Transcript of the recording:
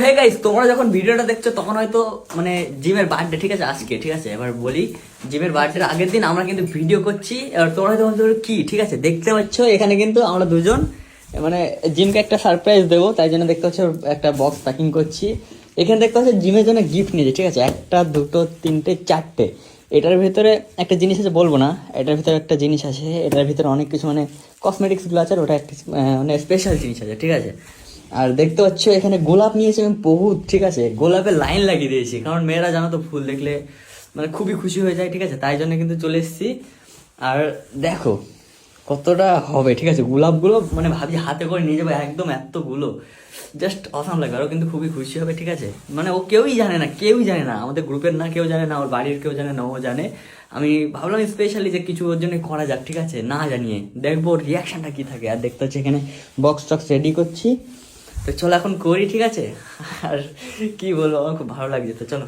Hey guys, তোমরা যখন ভিডিওটা দেখছো তখন হয়তো মানে জিমের বার্থডে, ঠিক আছে আজকে, ঠিক আছে। এবার বলি, জিমের বার্থডের আগের দিন আমরা কিন্তু ভিডিও করছি। এবার তোমরা হয়তো ভাবছো কি, ঠিক আছে, দেখতে পাচ্ছ এখানে কিন্তু আমরা দুজন মানে জিমকে একটা সারপ্রাইজ দেবো, তাই জন্য দেখতে পাচ্ছ একটা বক্স প্যাকিং করছি। এখানে দেখতে পাচ্ছ জিমের জন্য গিফট নিয়েছে, ঠিক আছে, একটা দুটো তিনটে চারটে। এটার ভিতরে একটা জিনিস আছে, বলবো না, এটার ভিতরে একটা জিনিস আছে, এটার ভিতরে অনেক কিছু মানে কসমেটিক্সগুলো আছে, আর ওটা একটা মানে স্পেশাল জিনিস আছে, ঠিক আছে। আর দেখতে পাচ্ছ এখানে গোলাপ নিয়েছি আমি বহুত, ঠিক আছে, গোলাপের লাইন লাগিয়ে দিয়েছি, কারণ মেয়েরা জানো তো ফুল দেখলে মানে খুবই খুশি হয়ে যায়, ঠিক আছে, তাই জন্য কিন্তু চলে এসেছি। আর দেখো কতটা হবে, ঠিক আছে, গোলাপগুলো মানে ভাবছি হাতে করে নিয়ে যাবো একদম এতগুলো, জাস্ট অসাম লাগবে। আরও কিন্তু খুবই খুশি হবে, ঠিক আছে। মানে ও কেউই জানে না, কেউই জানে না, আমাদের গ্রুপের না কেউ জানে না, ওর বাড়ির কেউ জানে না, ও জানে। আমি ভাবলাম স্পেশালি যে কিছু ওর জন্য করা যাক, ঠিক আছে, না জানিয়ে দেখবো ওর রিয়াকশনটা কি থাকে। আর দেখতে হচ্ছে এখানে বক্স টক্স রেডি করছি, তো চলো এখন করি, ঠিক আছে। আর কি বলবো, আমার খুব ভালো লাগছে, তো চলো।